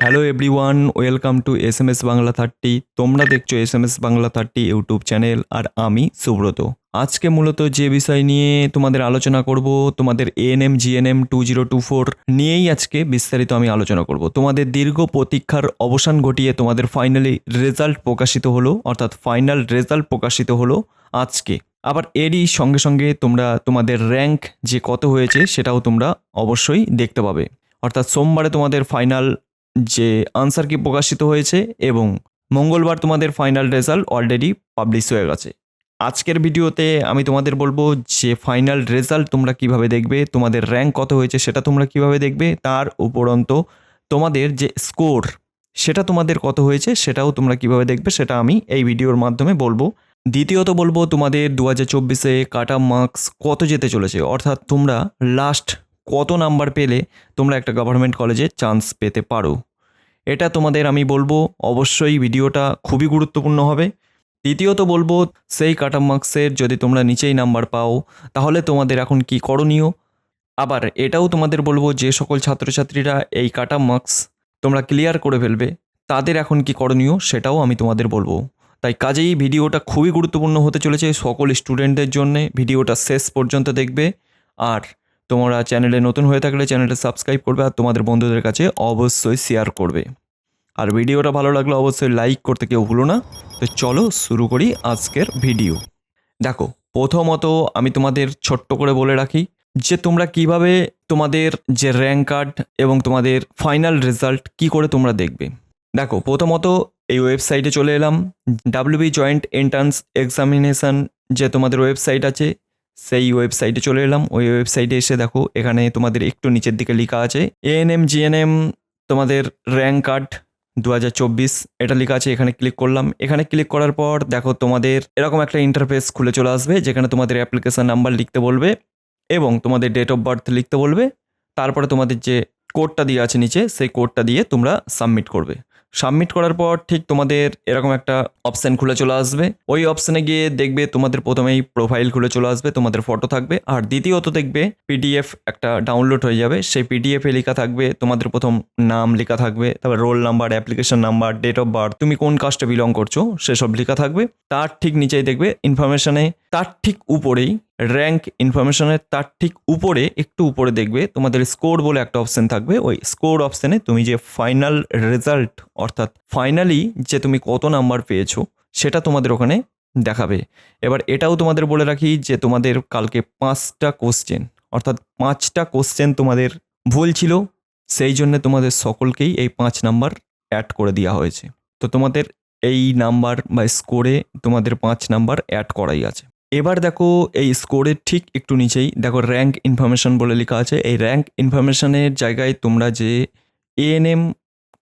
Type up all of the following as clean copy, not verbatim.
Hello everyone, welcome to SMS Bangla 30। তোমরা দেখছো SMS Bangla 30 YouTube channel, আর আমি সুব্রত। আজকে মূলত যে বিষয় নিয়ে তোমাদের আলোচনা করব, তোমাদের এএনএম জিএনএম 2024 নিয়েই আজকে বিস্তারিত আমি আলোচনা করব। তোমাদের দীর্ঘ প্রতীক্ষার অবসান ঘটিয়ে তোমাদের ফাইনালি রেজাল্ট প্রকাশিত হলো, অর্থাৎ ফাইনাল রেজাল্ট প্রকাশিত হলো আজকে। আবার এরই সঙ্গে সঙ্গে তোমরা তোমাদের র্যাঙ্ক যে কত হয়েছে সেটাও তোমরা অবশ্যই দেখতে পাবে। অর্থাৎ সোমবারে তোমাদের ফাইনাল যে আনসার কি প্রকাশিত হয়েছে এবং মঙ্গলবার তোমাদের ফাইনাল রেজাল্ট অলরেডি পাবলিশ হয়ে গেছে। আজকের ভিডিওতে আমি তোমাদের বলবো যে ফাইনাল রেজাল্ট তোমরা কিভাবে দেখবে, তোমাদের র্যাঙ্ক কত হয়েছে সেটা তোমরা কিভাবে দেখবে, তার উপরন্ত তোমাদের যে স্কোর সেটা তোমাদের কত হয়েছে সেটাও তোমরা কিভাবে দেখবে সেটা আমি এই ভিডিওর মাধ্যমে বলবো। দ্বিতীয়ত বলবো তোমাদের 2024-এ কাট অফ মার্কস কত যেতে চলেছে, অর্থাৎ তোমরা লাস্ট কত নাম্বার পেলে তোমরা একটা গভর্নমেন্ট কলেজে চান্স পেতে পারো, এটা তোমাদের আমি বলবো। অবশ্যই ভিডিওটা খুবই গুরুত্বপূর্ণ হবে। তৃতীয়ত বলবো সেই কাট অফ মার্কসের যদি তোমরা নিচেই নাম্বার পাও তাহলে তোমাদের এখন কি করণীয়। আবার এটাও তোমাদের বলবো যে সকল ছাত্রছাত্রীরা এই কাট অফ মার্কস তোমরা ক্লিয়ার করে ফেলবে তাদের এখন কি করণীয় সেটাও আমি তোমাদের বলবো। তাই কাজেই ভিডিওটা খুবই গুরুত্বপূর্ণ হতে চলেছে সকল স্টুডেন্টদের জন্যে। ভিডিওটা শেষ পর্যন্ত দেখবে, আর তোমরা চ্যানেলে নতুন হয়ে থাকলে চ্যানেলটা সাবস্ক্রাইব করবে আর তোমাদের বন্ধুদের কাছে অবশ্যই শেয়ার করবে। আর ভিডিওটা ভালো লাগলে অবশ্যই লাইক করতে কেউ ভুলো না। তো চলো শুরু করি আজকের ভিডিও। দেখো, প্রথমত আমি তোমাদের ছোট্ট করে বলে রাখি যে তোমরা কিভাবে তোমাদের যে র্যাঙ্ক কার্ড এবং তোমাদের ফাইনাল রেজাল্ট কি করে তোমরা দেখবে। দেখো, প্রথমত এই ওয়েবসাইটে চলে এলাম, ডাব্লিউবি জয়েন্ট এন্ট্রান্স এক্সামিনেশান যে তোমাদের ওয়েবসাইট আছে সেই ওয়েবসাইটে চলে এলাম। ওই ওয়েবসাইটে এসে দেখো এখানে তোমাদের একটু নিচের দিকে লেখা আছে এএনএম জিএনএম তোমাদের র্যাঙ্ক কার্ড 2024 এটা লেখা আছে। এখানে ক্লিক করলাম। এখানে ক্লিক করার পর দেখো তোমাদের এরকম একটা ইন্টারফেস খুলে চলে আসবে, যেখানে তোমাদের অ্যাপ্লিকেশন নাম্বার লিখতে বলবে এবং তোমাদের ডেট অফ বার্থ লিখতে বলবে। তারপরে তোমাদের যে কোডটা দিয়ে আছে নিচে সেই কোডটা দিয়ে তোমরা সাবমিট করবে। সাবমিট করার পর ঠিক তোমাদের এরকম একটা অপশান খুলে চলে আসবে। ওই অপশানে গিয়ে দেখবে তোমাদের প্রথমেই প্রোফাইল খুলে চলে আসবে, তোমাদের ফটো থাকবে। আর দ্বিতীয়ত দেখবে পিডিএফ একটা ডাউনলোড হয়ে যাবে, সেই পিডিএফে লেখা থাকবে তোমাদের প্রথম নাম লেখা থাকবে, তারপর roll number, application number, date of birth, তুমি কোন কাস্টে বিলং করছো সেসব লেখা থাকবে। তার ঠিক নিচেই দেখবে ইনফরমেশনে, তার ঠিক উপরেই র্যাঙ্ক ইনফরমেশনের তার ঠিক উপরে একটু উপরে দেখবে তোমাদের স্কোর বলে একটা অপশান থাকবে। ওই স্কোর অপশানে তুমি যে ফাইনাল রেজাল্ট, অর্থাৎ ফাইনালি যে তুমি কত নাম্বার পেয়েছো সেটা তোমাদের ওখানে দেখাবে। এবার এটাও তোমাদের বলে রাখি যে তোমাদের কালকে 5টা কোশ্চেন, অর্থাৎ 5টা কোশ্চেন তোমাদের ভুল ছিল, সেই জন্য তোমাদের সকলকেই এই 5 নাম্বার অ্যাড করে দেওয়া হয়েছে। তো তোমাদের এই নাম্বার বা স্কোরে তোমাদের 5 নাম্বার অ্যাড করাই আছে। এবার দেখো এই স্কোরের ঠিক একটু নিচেই দেখো র্যাঙ্ক ইনফরমেশন বলে লেখা আছে। এই র্যাঙ্ক ইনফরমেশনের জায়গায় তোমরা যে এএনএম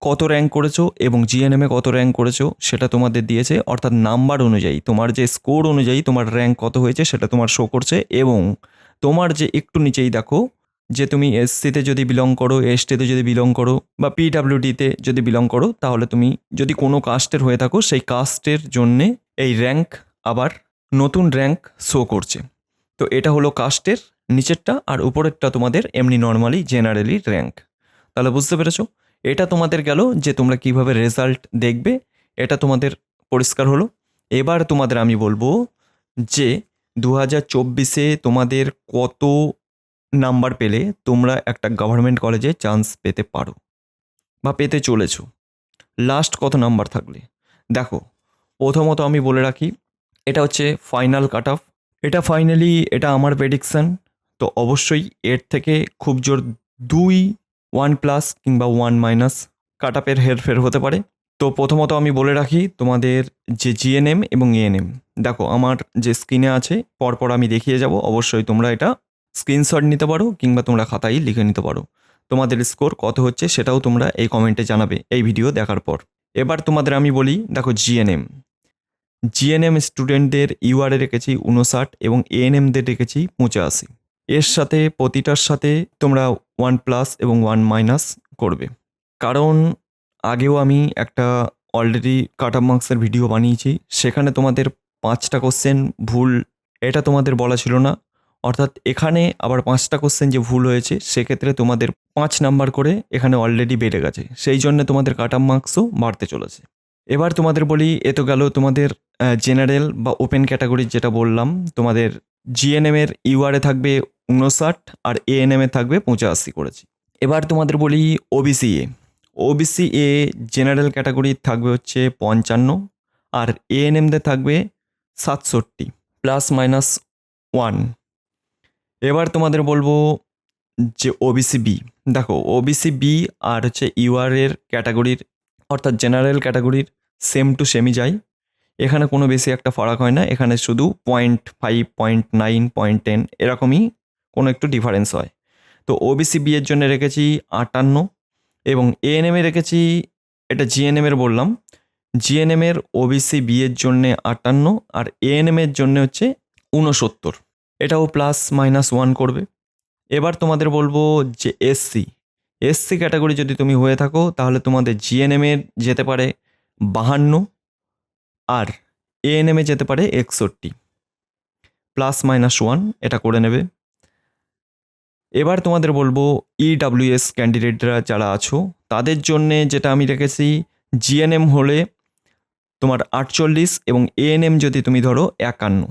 কত র্যাঙ্ক করেছো এবং জিএনএমে কত র্যাঙ্ক করেছো সেটা তোমাদের দিয়েছে, অর্থাৎ নাম্বার অনুযায়ী তোমার যে স্কোর অনুযায়ী তোমার র্যাঙ্ক কত হয়েছে সেটা তোমার শো করছে। এবং তোমার যে একটু নিচেই দেখো যে তুমি এসসিতে যদি বিলং করো, এসটিতে যদি বিলং করো বা পিডাব্লিউডিতে যদি বিলং করো, তাহলে তুমি যদি কোনো কাস্টের হয়ে থাকো সেই কাস্টের জন্যে এই র্যাঙ্ক আবার নতুন র্যাঙ্ক শো করছে। তো এটা হলো কাস্টের নিচেরটা, আর উপরেরটা তোমাদের এমনি নর্মালি জেনারেলি র্যাঙ্ক। তাহলে বুঝতে পেরেছো, এটা তোমাদের গেল যে তোমরা কিভাবে রেজাল্ট দেখবে, এটা তোমাদের পরিষ্কার হলো। এবার তোমাদের আমি বলবো যে 2024-এ তোমাদের কত নাম্বার পেলে তোমরা একটা গভর্নমেন্ট কলেজে চান্স পেতে পারো বা পেতে চলেছো, লাস্ট কত নাম্বার থাকলে। দেখো, প্রথমত আমি বলে রাখি এটা হচ্ছে ফাইনাল কাট অফ। এটা ফাইনালি এটা আমার প্রেডিকশান। তো অবশ্যই এর থেকে খুব জোর 1+ কিংবা 1- কাট অফের হেরফের হতে পারে। তো প্রথমত আমি বলে রাখি তোমাদের যে জিএনএম এবং এএনএম, দেখো আমার যে স্ক্রিনে আছে পরপর আমি দেখিয়ে যাব। অবশ্যই তোমরা এটা স্ক্রিনশট নিতে পারো কিংবা তোমরা খাতায় লিখে নিতে পারো। তোমাদের স্কোর কত হচ্ছে সেটাও তোমরা এই কমেন্টে জানাবে এই ভিডিও দেখার পর। এবার তোমাদের আমি বলি, দেখো জিএনএম স্টুডেন্টদের ইউআরএ রেখেছি 59 এবং এএনএমদের রেখেছি 85। এর সাথে প্রতিটার সাথে তোমরা 1+ এবং 1- করবে, কারণ আগেও আমি একটা অলরেডি কাট অফ মার্কসের ভিডিও বানিয়েছি, সেখানে তোমাদের 5টা কোশ্চেন ভুল এটা তোমাদের বলা ছিল না, অর্থাৎ এখানে আবার 5টা কোশ্চেন যে ভুল হয়েছে সেক্ষেত্রে তোমাদের 5 নাম্বার করে এখানে অলরেডি বেড়ে গেছে, সেই জন্য তোমাদের কাট অফ মার্কসও বাড়তে চলেছে। এবার তোমাদের বলি, এ তো গেল তোমাদের জেনারেল বা ওপেন ক্যাটাগরির যেটা বললাম, তোমাদের জিএনএমের ইউআরএ থাকবে 59 আর এএনএমে থাকবে 85 করেছি। এবার তোমাদের বলি OBC A. OBC a general category থাকবে হচ্ছে 55 আর এএনএমদের থাকবে 67 +-1। এবার তোমাদের বলবো যে ওবিসি বি। দেখো ওবিসি বি আর হচ্ছে ইউআর-এর ক্যাটাগরির অর্থাৎ জেনারেল ক্যাটাগরির সেম টু সেমই যায়, এখানে কোনো বেশি একটা ফারাক হয় না, এখানে শুধু 0.5, 0.9, 0.10 এরকমই কোনো একটু ডিফারেন্স হয়। তো ওবিসি বি এর জন্য রেখেছি 58 এবং এএনএমে রেখেছি, এটা জিএনএমের বললাম, জিএনএমের ওবিসি বি এর জন্যে 58 আর এএনএমের জন্য হচ্ছে 69, এটাও +-1 করবে। এবার তোমাদের বলবো যে এসসি ক্যাটাগরি যদি তুমি হয়ে থাকো তাহলে তোমাদের জিএনএমের যেতে পারে 52 আর এএনএমে যেতে পারে 61, +-1 এটা করে নেবে। এবার তোমাদের বলবো ইডাব্লিউএস ক্যান্ডিডেটরা যারা আছো তাদের জন্যে যেটা আমি রেখেছি, জিএনএম হলে তোমার 48 এবং এএনএম যদি তুমি ধরো 51,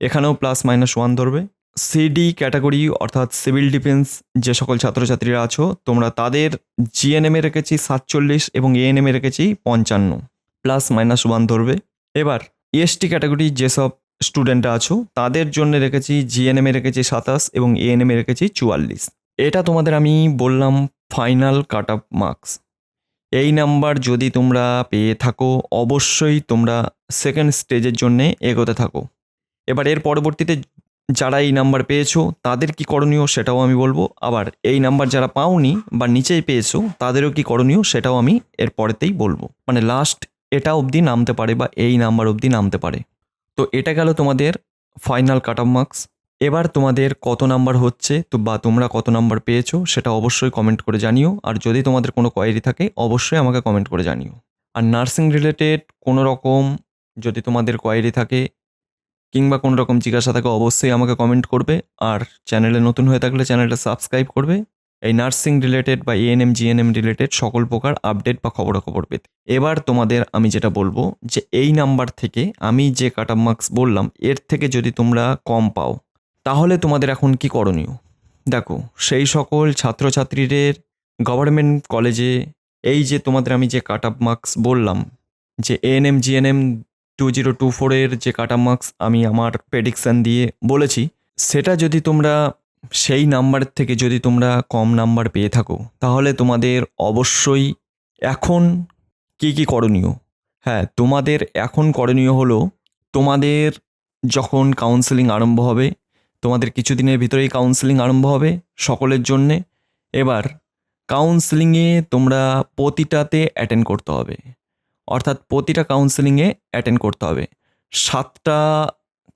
এখানেও +-1 ধরবে। সিডি ক্যাটাগরি অর্থাৎ সিভিল ডিফেন্স যে সকল ছাত্রছাত্রীরা আছো তোমরা তাদের জিএনএমে রেখেছি 47 এবং এএনএমে রেখেছি 55, +-1 ধরবে। এবার এসটি ক্যাটাগরি যেসব স্টুডেন্টরা আছো তাদের জন্য রেখেছি জিএনএমে রেখেছি 27 এবং এএনএমে রেখেছি 44। এটা তোমাদের আমি বললাম ফাইনাল কাট অফ মার্কস। এই নাম্বার যদি তোমরা পেয়ে থাকো অবশ্যই তোমরা সেকেন্ড স্টেজের জন্যে এগোতে থাকো। এবার এর পরবর্তীতে যারা এই নাম্বার পেয়েছো তাদের কি করণীয় সেটাও আমি বলবো, আবার এই নাম্বার যারা পাওনি বা নিচেই পেয়েছো তাদেরও কি করণীয় সেটাও আমি এর পরেতেই বলবো, মানে লাস্ট এটা অবধি নামতে পারে বা এই নাম্বার অবধি নামতে পারে। তো এটা গেল তোমাদের ফাইনাল কাট অফ মার্কস। এবার তোমাদের কত নাম্বার হচ্ছে তো বা তোমরা কত নাম্বার পেয়েছো সেটা অবশ্যই কমেন্ট করে জানিও, আর যদি তোমাদের কোনো কোয়েরি থাকে অবশ্যই আমাকে কমেন্ট করে জানিও। আর নার্সিং রিলেটেড কোনো রকম যদি তোমাদের কোয়েরি থাকে কিংবা কোনো রকম জিজ্ঞাসা থাকে অবশ্যই আমাকে কমেন্ট করবে, আর চ্যানেলে নতুন হয়ে থাকলে চ্যানেলটা সাবস্ক্রাইব করবে এই নার্সিং রিলেটেড বা এএনএম জিএনএম রিলেটেড সকল প্রকার আপডেট বা খবরাখবর পেতে। এবার তোমাদের আমি যেটা বলবো যে এই নাম্বার থেকে আমি যে কাট অফ মার্কস বললাম এর থেকে যদি তোমরা কম পাও তাহলে তোমাদের এখন কি করণীয়। দেখো সেই সকল ছাত্রছাত্রীদের গভর্নমেন্ট কলেজে এই যে তোমাদের আমি যে কাট অফ মার্কস বললাম যে এএনএম জিএনএম 2024-এর যে কাট অফ মার্কস আমি আমার প্রেডিকশান দিয়ে বলেছি, সেটা যদি তোমরা সেই নাম্বারের থেকে যদি তোমরা কম নাম্বার পেয়ে থাকো তাহলে তোমাদের অবশ্যই এখন কি করণীয়। হ্যাঁ, তোমাদের এখন করণীয় হলো তোমাদের যখন কাউন্সেলিং আরম্ভ হবে, তোমাদের কিছুদিনের ভিতরেই কাউন্সেলিং আরম্ভ হবে সকলের জন্যে। এবার কাউন্সেলিংয়ে তোমরা প্রতিটাতে অ্যাটেন্ড করতে হবে, অর্থাৎ প্রতিটা কাউন্সেলিংয়ে অ্যাটেন্ড করতে হবে। 7টা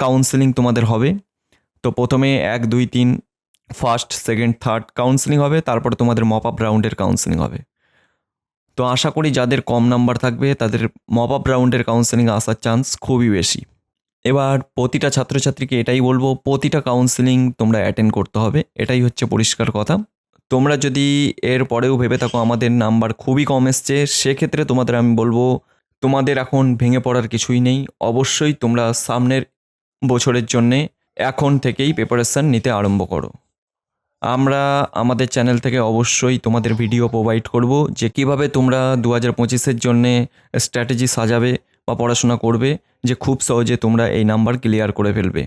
কাউন্সেলিং তোমাদের হবে। তো প্রথমে 1, 2, 3 ফার্স্ট, সেকেন্ড, থার্ড কাউন্সেলিং হবে, তারপরে তোমাদের মপ আপ রাউন্ডের কাউন্সেলিং হবে। তো আশা করি যাদের কম নাম্বার থাকবে তাদের মপ আপ রাউন্ডের কাউন্সেলিং আসার চান্স খুবই বেশি। এবার প্রতিটা ছাত্রছাত্রীকে এটাই বলবো, প্রতিটা কাউন্সেলিং তোমরা অ্যাটেন্ড করতে হবে, এটাই হচ্ছে পরিষ্কার কথা। তোমরা যদি এর পরেও ভেবে থাকো আমাদের নাম্বার খুবই কম এসছে, সেক্ষেত্রে তোমাদের আমি বলবো তোমাদের এখন ভেঙে পড়ার কিছুই নেই। অবশ্যই তোমরা সামনের বছরের জন্যে এখন থেকেই প্রিপারেশান নিতে আরম্ভ করো। আমরা আমাদের চ্যানেল থেকে অবশ্যই তোমাদের ভিডিও প্রোভাইড করব যে কীভাবে তোমরা 2025-এর জন্যে স্ট্র্যাটেজি সাজাবে বা পড়াশোনা করবে যে খুব সহজে তোমরা এই নাম্বার ক্লিয়ার করে ফেলবে।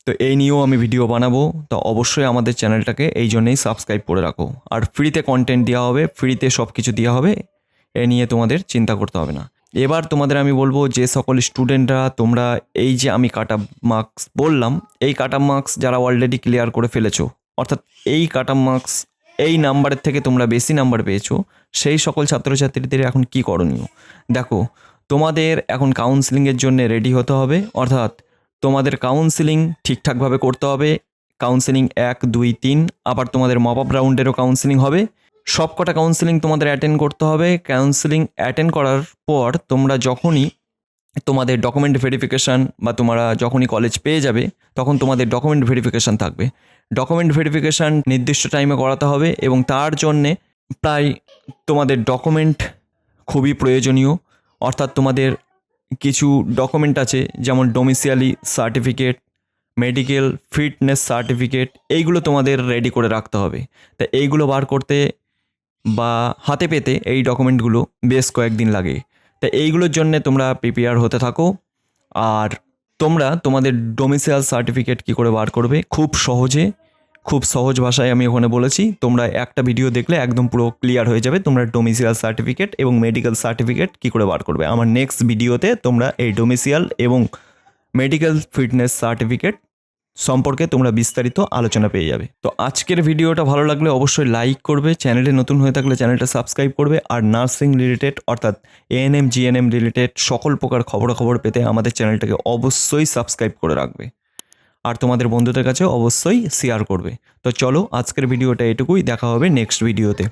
তো এই নিয়েও আমি ভিডিও বানাবো, তো অবশ্যই আমাদের চ্যানেলটাকে এই জন্যেই সাবস্ক্রাইব করে রাখো। আর ফ্রিতে কন্টেন্ট দেওয়া হবে, ফ্রিতে সব কিছু দেওয়া হবে, এ নিয়ে তোমাদের চিন্তা করতে হবে না। এবার তোমাদের আমি বলবো যে সকল স্টুডেন্টরা তোমরা এই যে আমি কাট অফ মার্কস বললাম এই কাট অফ মার্কস যারা অলরেডি ক্লিয়ার করে ফেলেছো, অর্থাৎ এই কাট অফ মার্কস এই নাম্বারের থেকে তোমরা বেশি নাম্বার পেয়েছো, সেই সকল ছাত্রছাত্রীদের এখন কি করণীয়। দেখো তোমাদের এখন কাউন্সেলিংয়ের জন্য রেডি হতে হবে, অর্থাৎ তোমাদের কাউন্সেলিং ঠিকঠাকভাবে করতে হবে। কাউন্সেলিং 1, 2, 3, আবার তোমাদের মপ আপ রাউন্ডেরও কাউন্সেলিং হবে। সব কটা কাউন্সেলিং তোমাদের অ্যাটেন্ড করতে হবে। কাউন্সেলিং অ্যাটেন্ড করার পর তোমরা যখনই তোমাদের ডকুমেন্ট ভেরিফিকেশান বা তোমরা যখনই কলেজ পেয়ে যাবে তখন তোমাদের ডকুমেন্ট ভেরিফিকেশান থাকবে। ডকুমেন্ট ভেরিফিকেশান নির্দিষ্ট টাইমে করাতে হবে এবং তার জন্যে প্রায় তোমাদের ডকুমেন্ট খুবই প্রয়োজনীয়। অর্থাৎ তোমাদের কিছু ডকুমেন্ট আছে যেমন ডোমিসিয়ালি সার্টিফিকেট, মেডিকেল ফিটনেস সার্টিফিকেট, এইগুলো তোমাদের রেডি করে রাখতে হবে। তা এইগুলো বার করতে বা হাতে পেতে এই ডকুমেন্টগুলো বেশ কয়েকদিন লাগে। তা এইগুলোর জন্যে তোমরা প্রিপেয়ার হতে থাকো। আর তোমরা তোমাদের ডোমিসাইল সার্টিফিকেট কী করে বার করবে খুব সহজে, খুব সহজ ভাষায় আমি ওখানে বলেছি। তোমরা একটা ভিডিও দেখলে একদম পুরো ক্লিয়ার হয়ে যাবে তোমরা ডোমিসাইল সার্টিফিকেট এবং মেডিকেল সার্টিফিকেট কী করে বার করবে। আমার নেক্সট ভিডিওতে তোমরা এই ডোমিসাইল এবং মেডিকেল ফিটনেস সার্টিফিকেট সম্পর্কে তোমরা বিস্তারিত আলোচনা পেয়ে যাবে। তো আজকের ভিডিওটা ভালো লাগলে অবশ্যই লাইক করবে, চ্যানেলে নতুন হয়ে থাকলে চ্যানেলটা সাবস্ক্রাইব করবে। আর নার্সিং রিলেটেড অর্থাৎ এএনএম জিএনএম রিলেটেড সকল প্রকার খবরাখবর পেতে আমাদের চ্যানেলটাকে অবশ্যই সাবস্ক্রাইব করে রাখবে আর তোমাদের বন্ধুদের কাছে অবশ্যই শেয়ার করবে। তো চলো আজকের ভিডিওটা এটুকুই, দেখা হবে নেক্সট ভিডিওতে।